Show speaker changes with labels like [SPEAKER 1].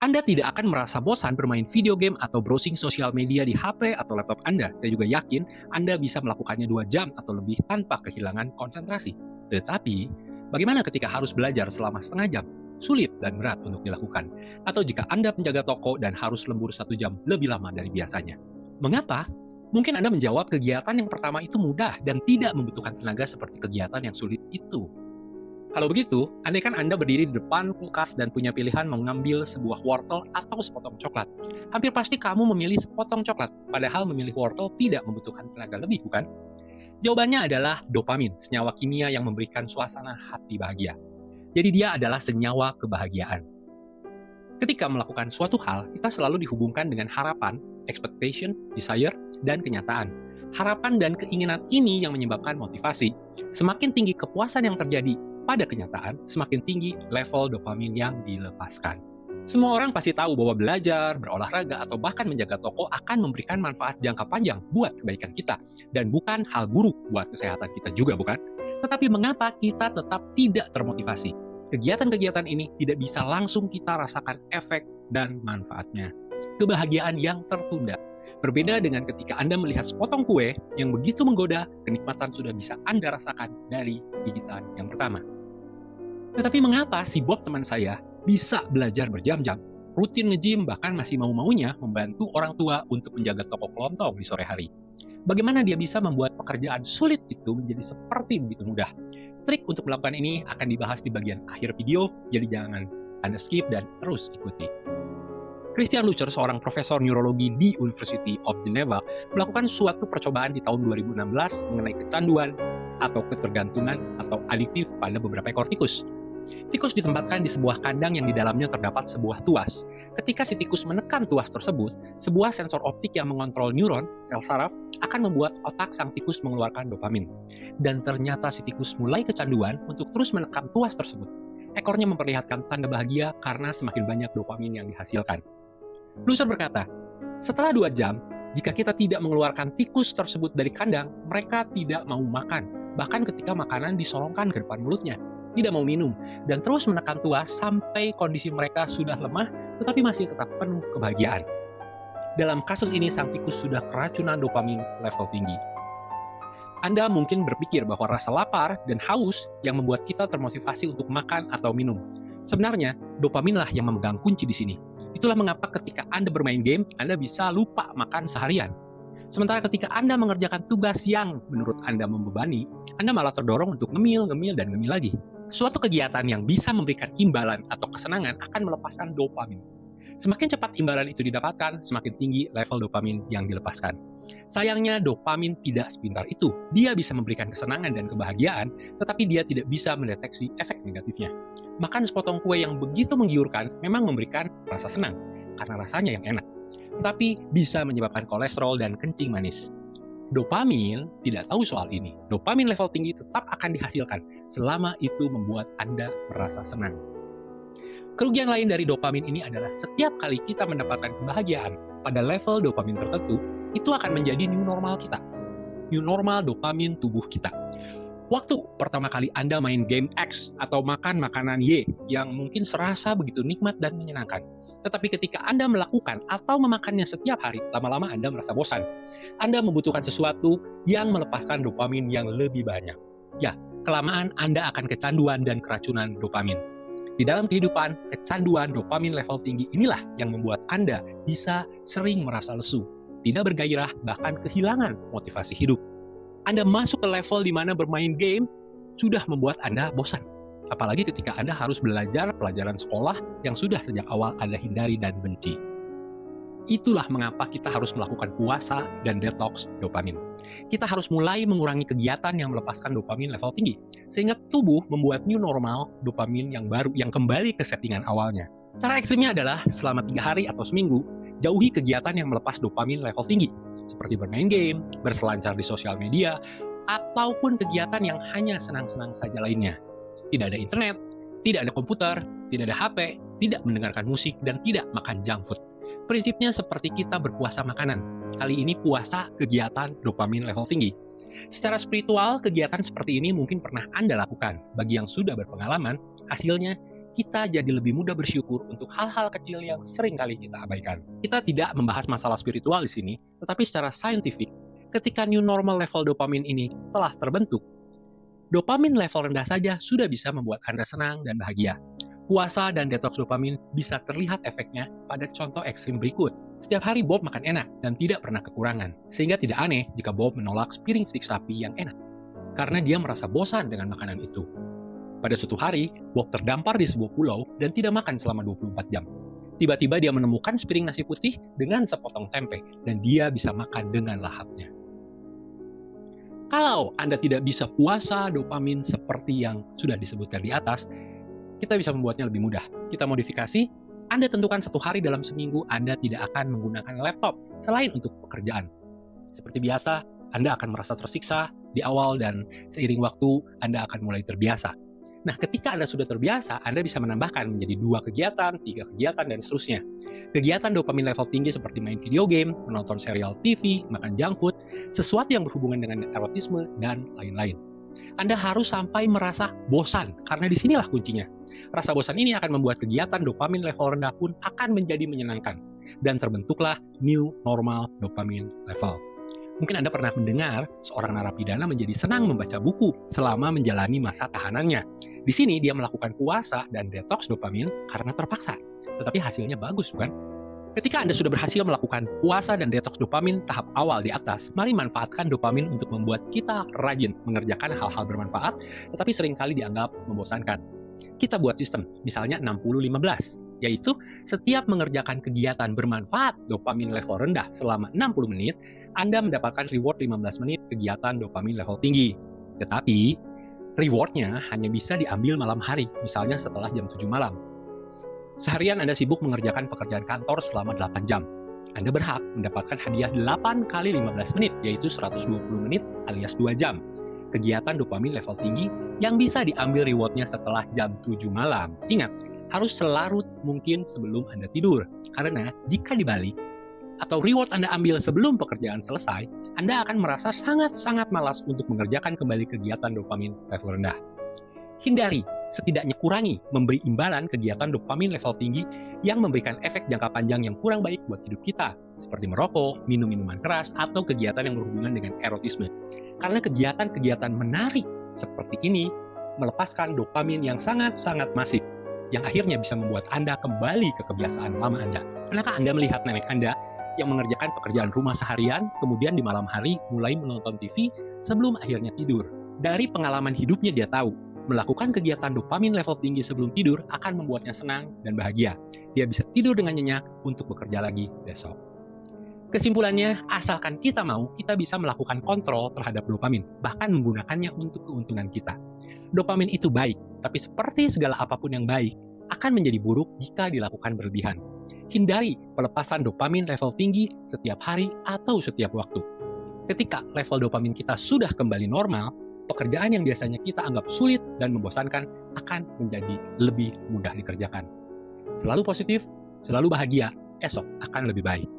[SPEAKER 1] Anda tidak akan merasa bosan bermain video game atau browsing sosial media di HP atau laptop Anda. Saya juga yakin Anda bisa melakukannya 2 jam atau lebih tanpa kehilangan konsentrasi. Tetapi, bagaimana ketika harus belajar selama setengah jam? Sulit dan berat untuk dilakukan. Atau jika Anda penjaga toko dan harus lembur 1 jam lebih lama dari biasanya. Mengapa? Mungkin Anda menjawab kegiatan yang pertama itu mudah dan tidak membutuhkan tenaga seperti kegiatan yang sulit itu. Kalau begitu, andaikan Anda berdiri di depan kulkas dan punya pilihan mengambil sebuah wortel atau sepotong coklat. Hampir pasti kamu memilih sepotong coklat, padahal memilih wortel tidak membutuhkan tenaga lebih, bukan? Jawabannya adalah dopamin, senyawa kimia yang memberikan suasana hati bahagia. Jadi dia adalah senyawa kebahagiaan. Ketika melakukan suatu hal, kita selalu dihubungkan dengan harapan, expectation, desire, dan kenyataan. Harapan dan keinginan ini yang menyebabkan motivasi. Semakin tinggi kepuasan yang terjadi pada kenyataan, semakin tinggi level dopamin yang dilepaskan. Semua orang pasti tahu bahwa belajar, berolahraga, atau bahkan menjaga toko akan memberikan manfaat jangka panjang buat kebaikan kita, dan bukan hal buruk buat kesehatan kita juga, bukan? Tetapi mengapa kita tetap tidak termotivasi? Kegiatan-kegiatan ini tidak bisa langsung kita rasakan efek dan manfaatnya. Kebahagiaan yang tertunda. Berbeda dengan ketika Anda melihat sepotong kue yang begitu menggoda, kenikmatan sudah bisa Anda rasakan dari gigitan yang pertama. Tetapi mengapa si Bob teman saya bisa belajar berjam-jam, rutin nge-gym, bahkan masih mau-maunya membantu orang tua untuk menjaga toko kelontong di sore hari? Bagaimana dia bisa membuat pekerjaan sulit itu menjadi seperti begitu mudah? Trik untuk melakukan ini akan dibahas di bagian akhir video, jadi jangan Anda skip dan terus ikuti. Christian Luther, seorang profesor neurologi di University of Geneva, melakukan suatu percobaan di tahun 2016 mengenai kecanduan atau ketergantungan atau adiktif pada beberapa ekor tikus. Tikus ditempatkan di sebuah kandang yang di dalamnya terdapat sebuah tuas. Ketika si tikus menekan tuas tersebut, sebuah sensor optik yang mengontrol neuron, sel saraf, akan membuat otak sang tikus mengeluarkan dopamin. Dan ternyata si tikus mulai kecanduan untuk terus menekan tuas tersebut. Ekornya memperlihatkan tanda bahagia karena semakin banyak dopamin yang dihasilkan. Luther berkata, setelah 2 jam, jika kita tidak mengeluarkan tikus tersebut dari kandang, mereka tidak mau makan. Bahkan ketika makanan disorongkan ke depan mulutnya, tidak mau minum, dan terus menekan tuas sampai kondisi mereka sudah lemah, tetapi masih tetap penuh kebahagiaan. Dalam kasus ini, sang tikus sudah keracunan dopamin level tinggi. Anda mungkin berpikir bahwa rasa lapar dan haus yang membuat kita termotivasi untuk makan atau minum. Sebenarnya, dopaminlah yang memegang kunci di sini. Itulah mengapa ketika Anda bermain game, Anda bisa lupa makan seharian. Sementara ketika Anda mengerjakan tugas yang menurut Anda membebani, Anda malah terdorong untuk ngemil, dan ngemil lagi. Suatu kegiatan yang bisa memberikan imbalan atau kesenangan akan melepaskan dopamin. Semakin cepat imbalan itu didapatkan, semakin tinggi level dopamin yang dilepaskan. Sayangnya, dopamin tidak sepintar itu. Dia bisa memberikan kesenangan dan kebahagiaan, tetapi dia tidak bisa mendeteksi efek negatifnya. Makan sepotong kue yang begitu menggiurkan memang memberikan rasa senang, karena rasanya yang enak. Tetapi bisa menyebabkan kolesterol dan kencing manis. Dopamin tidak tahu soal ini. Dopamin level tinggi tetap akan dihasilkan selama itu membuat Anda merasa senang. Kerugian lain dari dopamin ini adalah setiap kali kita mendapatkan kebahagiaan pada level dopamin tertentu, itu akan menjadi new normal kita. New normal dopamin tubuh kita. Waktu pertama kali Anda main game X atau makan makanan Y yang mungkin serasa begitu nikmat dan menyenangkan. Tetapi ketika Anda melakukan atau memakannya setiap hari, lama-lama Anda merasa bosan. Anda membutuhkan sesuatu yang melepaskan dopamin yang lebih banyak. Ya, kelamaan Anda akan kecanduan dan keracunan dopamin. Di dalam kehidupan, kecanduan dopamin level tinggi inilah yang membuat Anda bisa sering merasa lesu, tidak bergairah, bahkan kehilangan motivasi hidup. Anda masuk ke level di mana bermain game sudah membuat Anda bosan. Apalagi ketika Anda harus belajar pelajaran sekolah yang sudah sejak awal Anda hindari dan benci. Itulah mengapa kita harus melakukan puasa dan detox dopamin. Kita harus mulai mengurangi kegiatan yang melepaskan dopamin level tinggi, sehingga tubuh membuat new normal dopamin yang baru yang kembali ke settingan awalnya. Cara ekstrimnya adalah selama 3 hari atau seminggu, jauhi kegiatan yang melepas dopamin level tinggi, seperti bermain game, berselancar di sosial media, ataupun kegiatan yang hanya senang-senang saja lainnya. Tidak ada internet, tidak ada komputer, tidak ada HP, tidak mendengarkan musik, dan tidak makan junk food. Prinsipnya seperti kita berpuasa makanan. Kali ini puasa kegiatan dopamin level tinggi. Secara spiritual, kegiatan seperti ini mungkin pernah Anda lakukan. Bagi yang sudah berpengalaman, hasilnya kita jadi lebih mudah bersyukur untuk hal-hal kecil yang sering kali kita abaikan. Kita tidak membahas masalah spiritual di sini, tetapi secara saintifik, ketika new normal level dopamin ini telah terbentuk, dopamin level rendah saja sudah bisa membuat Anda senang dan bahagia. Puasa dan detoks dopamin bisa terlihat efeknya pada contoh ekstrim berikut. Setiap hari Bob makan enak dan tidak pernah kekurangan, sehingga tidak aneh jika Bob menolak sepiring stik sapi yang enak, karena dia merasa bosan dengan makanan itu. Pada suatu hari, Bob terdampar di sebuah pulau dan tidak makan selama 24 jam. Tiba-tiba dia menemukan sepiring nasi putih dengan sepotong tempe, dan dia bisa makan dengan lahapnya. Kalau Anda tidak bisa puasa dopamin seperti yang sudah disebutkan di atas, kita bisa membuatnya lebih mudah. Kita modifikasi, Anda tentukan 1 hari dalam seminggu Anda tidak akan menggunakan laptop selain untuk pekerjaan. Seperti biasa, Anda akan merasa tersiksa di awal dan seiring waktu Anda akan mulai terbiasa. Nah, ketika Anda sudah terbiasa, Anda bisa menambahkan menjadi 2 kegiatan, 3 kegiatan, dan seterusnya. Kegiatan dopamin level tinggi seperti main video game, menonton serial TV, makan junk food, sesuatu yang berhubungan dengan erotisme, dan lain-lain. Anda harus sampai merasa bosan, karena disinilah kuncinya. Rasa bosan ini akan membuat kegiatan dopamin level rendah pun akan menjadi menyenangkan. Dan terbentuklah new normal dopamin level. Mungkin Anda pernah mendengar seorang narapidana menjadi senang membaca buku selama menjalani masa tahanannya. Di sini dia melakukan puasa dan detoks dopamin karena terpaksa. Tetapi hasilnya bagus, bukan? Ketika Anda sudah berhasil melakukan puasa dan detoks dopamin tahap awal di atas, mari manfaatkan dopamin untuk membuat kita rajin mengerjakan hal-hal bermanfaat, tetapi seringkali dianggap membosankan. Kita buat sistem, misalnya 60-15, yaitu setiap mengerjakan kegiatan bermanfaat dopamin level rendah selama 60 menit, Anda mendapatkan reward 15 menit kegiatan dopamin level tinggi. Tetapi, rewardnya hanya bisa diambil malam hari, misalnya setelah jam 7 malam. Seharian Anda sibuk mengerjakan pekerjaan kantor selama 8 jam. Anda berhak mendapatkan hadiah 8 kali 15 menit, yaitu 120 menit alias 2 jam. Kegiatan dopamin level tinggi yang bisa diambil rewardnya setelah jam 7 malam. Ingat, harus selarut mungkin sebelum Anda tidur. Karena jika dibalik, atau reward Anda ambil sebelum pekerjaan selesai, Anda akan merasa sangat-sangat malas untuk mengerjakan kembali kegiatan dopamin level rendah. Hindari, setidaknya kurangi memberi imbalan kegiatan dopamin level tinggi yang memberikan efek jangka panjang yang kurang baik buat hidup kita, seperti merokok, minum minuman keras, atau kegiatan yang berhubungan dengan erotisme. Karena kegiatan-kegiatan menarik seperti ini melepaskan dopamin yang sangat-sangat masif, yang akhirnya bisa membuat Anda kembali ke kebiasaan lama Anda. Pernahkah Anda melihat nenek Anda yang mengerjakan pekerjaan rumah seharian, kemudian di malam hari mulai menonton TV sebelum akhirnya tidur? Dari pengalaman hidupnya dia tahu, melakukan kegiatan dopamin level tinggi sebelum tidur akan membuatnya senang dan bahagia. Dia bisa tidur dengan nyenyak untuk bekerja lagi besok. Kesimpulannya, asalkan kita mau, kita bisa melakukan kontrol terhadap dopamin, bahkan menggunakannya untuk keuntungan kita. Dopamin itu baik, tapi seperti segala apapun yang baik, akan menjadi buruk jika dilakukan berlebihan. Hindari pelepasan dopamin level tinggi setiap hari atau setiap waktu. Ketika level dopamin kita sudah kembali normal, pekerjaan yang biasanya kita anggap sulit dan membosankan akan menjadi lebih mudah dikerjakan. Selalu positif, selalu bahagia, esok akan lebih baik.